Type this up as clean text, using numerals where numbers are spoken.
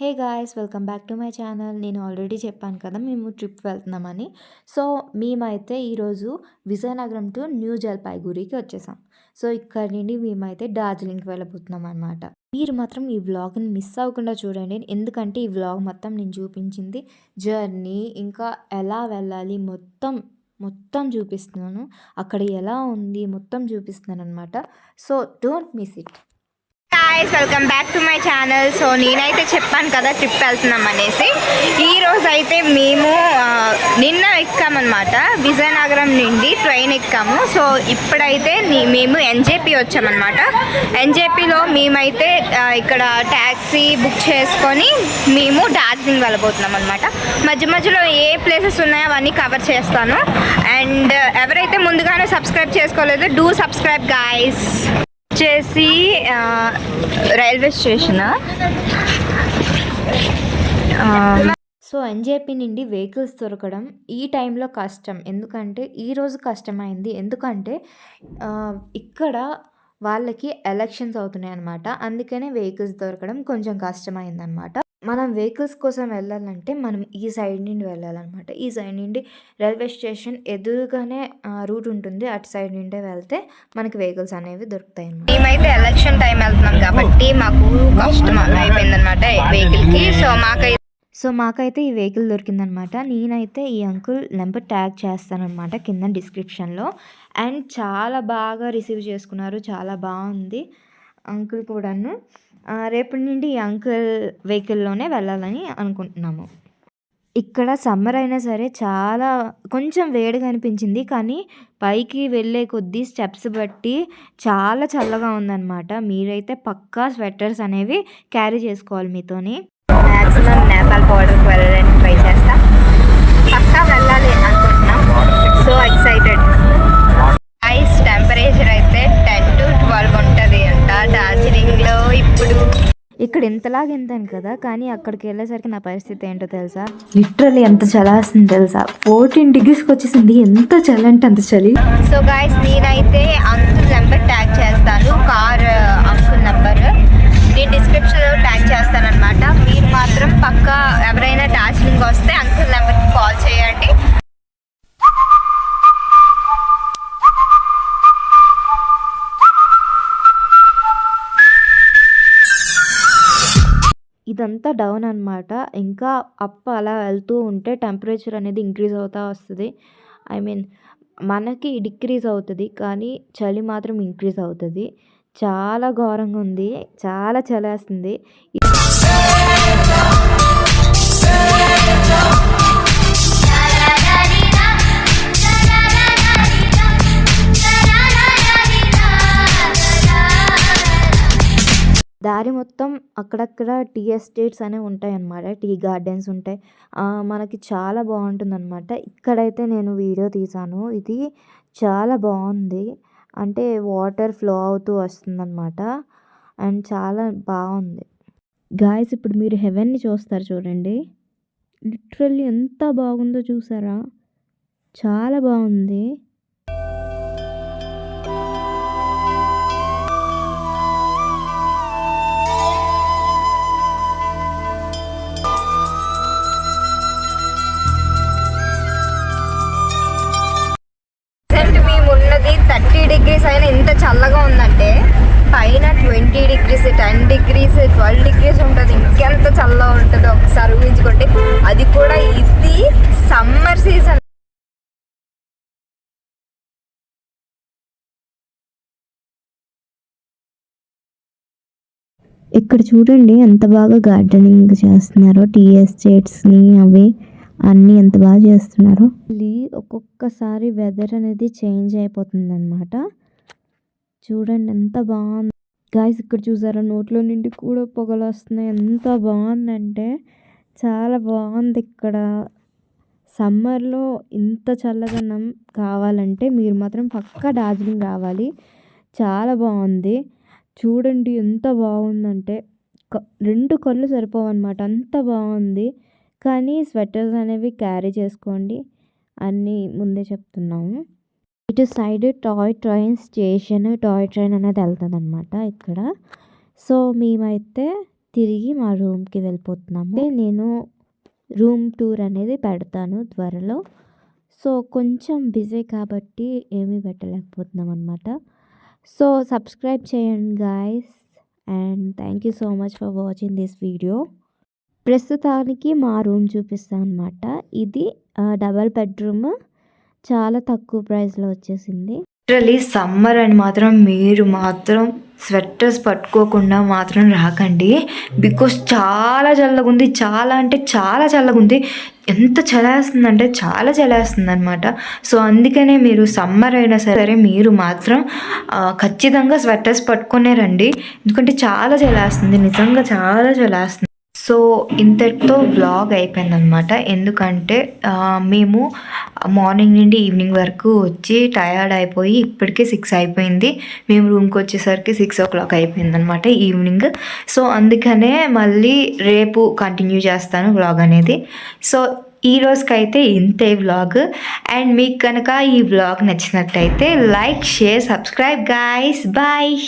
Hey guys welcome back to my channel. నేను already చెప్పాను కదా మేము ట్రిప్ వెళ్తున్నామని. సో మేమైతే ఈరోజు విజయనగరం టు న్యూ జల్పాయ్‌గురికి వచ్చేసాం. సో ఇక్కడ నుండి మేమైతే డార్జిలింగ్‌కి వెళ్ళబోతున్నాం అనమాట. మీరు మాత్రం ఈ వ్లాగ్‌ని మిస్ అవ్వకుండా చూడండి. ఎందుకంటే ఈ వ్లాగ్ మొత్తం నేను చూపించింది జర్నీ, ఇంకా ఎలా వెళ్ళాలి మొత్తం చూపిస్తున్నాను. అక్కడ ఎలా ఉంది మొత్తం చూపిస్తున్నాను అనమాట. So don't miss it. Guys welcome back to my channel. So నేనైతే చెప్పాను కదా ట్రిప్ వెళ్తున్నాం అనేసి. ఈరోజు అయితే మేము నిన్న ఎక్కామన్నమాట. విజయనగరం నుండి ట్రైన్ ఎక్కాము. సో ఇప్పుడైతే మేము ఎన్జేపీ వచ్చామన్నమాట. ఎన్జేపీలో మేమైతే ఇక్కడ ట్యాక్సీ బుక్ చేసుకొని మేము డార్జిలింగ్ వెళ్ళబోతున్నాం అనమాట. మధ్యలో ఏ ప్లేసెస్ ఉన్నాయో అవన్నీ కవర్ చేస్తాను. అండ్ ఎవరైతే ముందుగానే సబ్స్క్రైబ్ చేసుకోలేదో డూ సబ్స్క్రైబ్ గాయ్స్. వచ్చేసి రైల్వే స్టేషన్. సో ఎన్జేపీ నుండి వెహికల్స్ దొరకడం ఈ టైంలో కష్టం. ఎందుకంటే ఈరోజు కష్టమైంది. ఎందుకంటే ఇక్కడ వాళ్ళకి ఎలక్షన్స్ అవుతున్నాయి అన్నమాట. అందుకనే వెహికల్స్ దొరకడం కొంచెం కష్టమైందనమాట. మనం వెహికల్స్ కోసం వెళ్ళాలంటే మనం ఈ సైడ్ నుండి వెళ్ళాలన్నమాట. ఈ సైడ్ నుండి రైల్వే స్టేషన్ ఎదురుగానే రూట్ ఉంటుంది. అటు సైడ్ నుండే వెళ్తే మనకి వెహికల్స్ అనేవి దొరుకుతాయి అన్నమాట. మేమైతే ఎలక్షన్ టైం వెళ్తున్నాం కాబట్టి మాకు కష్టం అయిపోయిందనమాట వెహికల్కి. సో మాకైతే ఈ వెహికల్ దొరికిందనమాట. నేనైతే ఈ అంకుల్ నెంబర్ ట్యాగ్ చేస్తానమాట కింద డిస్క్రిప్షన్లో. అండ్ చాలా బాగా రిసీవ్ చేసుకున్నారు. చాలా బాగుంది అంకుల్ కూడాను. రేపటి నుండి ఈ అంకుల్ వెహికల్లోనే వెళ్ళాలని అనుకుంటున్నాము. ఇక్కడ సమ్మర్ అయినా సరే చాలా కొంచెం వేడిగా అనిపించింది. కానీ పైకి వెళ్ళే కొద్దీ స్టెప్స్ బట్టి చాలా చల్లగా ఉందన్నమాట. మీరైతే పక్కా స్వెటర్స్ అనేవి క్యారీ చేసుకోవాలి మీతోని. మ్యాక్సిమం నేపాల్ బార్డర్కి వెళ్ళడానికి ట్రై చేస్తా. పక్కా వెళ్ళాలి అనుకుంటున్నాం. So excited. ఐస్ టెంపరేచర్ అయితే 10 to 12 ఉంటుంది అంట డార్జిలింగ్లో ఇప్పుడు. ఇక్కడ ఎంతలాగా ఎంతాను కదా, కానీ అక్కడికి వెళ్ళేసరికి నా పరిస్థితి ఏంటో తెలుసా? లిటరల్లీ ఎంత చలేస్తుంది తెలుసా? 14 degreesకి వచ్చేసింది. ఎంత చలి అంటే అంత చలి. సో గాయస్ నేనైతే అంకుల్ నెంబర్ ట్యాగ్ చేస్తాను. కార్ అంకుల్ నెంబర్ నేను డిస్క్రిప్షన్లో ట్యాగ్ చేస్తానన్నమాట. మీరు మాత్రం పక్కా ఎవరైనా డార్జిలింగ్ వస్తే అంకుల్ నెంబర్కి కాల్ చేయండి. ఇదంతా డౌన్ అనమాట. ఇంకా అప్ అలా వెళ్తూ ఉంటే టెంపరేచర్ అనేది ఇంక్రీజ్ అవుతూ వస్తుంది. ఐ మీన్ మనకి డిక్రీజ్ అవుతుంది, కానీ చలి మాత్రం ఇంక్రీజ్ అవుతుంది. చాలా ఘోరంగా ఉంది. చాలా చలేస్తుంది. దారి మొత్తం అక్కడక్కడ టీ ఎస్టేట్స్ అనేవి ఉంటాయి అన్నమాట. టీ గార్డెన్స్ ఉంటాయి. మనకి చాలా బాగుంటుందన్నమాట. ఇక్కడైతే నేను వీడియో తీశాను. ఇది చాలా బాగుంది. అంటే వాటర్ ఫ్లో అవుతూ వస్తుందన్నమాట. అండ్ చాలా బాగుంది. గాయస్ ఇప్పుడు మీరు హెవెన్ని చూస్తారు చూడండి. లిటరల్లీ ఎంత బాగుందో చూసారా? చాలా బాగుంది. మేము ఉన్నది 30 degrees అయినా ఎంత చల్లగా ఉందంటే పైన 20 degrees 10 degrees 12 degrees ఉంటుంది. ఇంకెంత చల్లగా ఉంటుందో ఒకసారి ఊహించుకోండి. అది కూడా ఇది సమ్మర్ సీజన్. ఇక్కడ చూడండి ఎంత బాగా గార్డెనింగ్ చేస్తున్నారో. టీ ఎస్టేట్స్ని అవి అన్నీ ఎంత బాగా చేస్తున్నారు. ఒక్కొక్కసారి వెదర్ అనేది చేంజ్ అయిపోతుంది అనమాట. చూడండి ఎంత బాగుంది. గాయస్ ఇక్కడ చూసారా, నోట్లో నుండి కూడా పొగలు వస్తున్నాయి. ఎంత బాగుందంటే చాలా బాగుంది. ఇక్కడ సమ్మర్లో ఇంత చల్లదనం కావాలంటే మీరు మాత్రం పక్కా డార్జిలింగ్ రావాలి. చాలా బాగుంది. చూడండి ఎంత బాగుందంటే 2 కళ్ళు సరిపోవన్నమాట. అంత బాగుంది. కానీ స్వెటర్స్ అనేవి క్యారీ చేసుకోండి. అన్నీ ముందే చెప్తున్నాము. ఇటు side toy train station, toy train అనేది వెళ్తుంది అనమాట ఇక్కడ. సో మేమైతే తిరిగి మా రూమ్కి వెళ్ళిపోతున్నాము. నేను రూమ్ టూర్ అనేది పెడతాను త్వరలో. సో కొంచెం బిజీ కాబట్టి ఏమీ పెట్టలేకపోతున్నాం అనమాట. సో సబ్స్క్రైబ్ చేయండి guys, and thank you so much for watching this video. ప్రస్తుతానికి మా రూమ్ చూపిస్తాను అనమాట. ఇది డబల్ బెడ్రూమ్, చాలా తక్కువ ప్రైస్లో వచ్చేసింది. లిటరలీ సమ్మర్ అని మాత్రం మీరు మాత్రం స్వెటర్స్ పట్టుకోకుండా మాత్రం రాకండి, బికాస్ చాలా చల్లగా ఉంది. చాలా అంటే చాలా చల్లగా ఉంది. ఎంత చలేస్తుంది అంటే చాలా చలేస్తుంది అనమాట. సో అందుకనే మీరు సమ్మర్ అయినా సరే మీరు మాత్రం ఖచ్చితంగా స్వెటర్స్ పట్టుకునే రండి, ఎందుకంటే చాలా చలేస్తుంది, నిజంగా చాలా చలేస్తుంది. సో ఇంతటితో వ్లాగ్ అయిపోయిందనమాట. ఎందుకంటే మేము మార్నింగ్ నుండి ఈవినింగ్ వరకు వచ్చి టయర్డ్ అయిపోయి ఇప్పటికే 6 అయిపోయింది. మేము రూమ్కి వచ్చేసరికి 6 o'clock అయిపోయింది అనమాట ఈవినింగ్. సో అందుకనే మళ్ళీ రేపు కంటిన్యూ చేస్తాను వ్లాగ్ అనేది. సో ఈ రోజుకైతే ఇంతే వ్లాగ్. అండ్ మీకు కనుక ఈ వ్లాగ్ నచ్చినట్టయితే like, share, subscribe guys. Bye.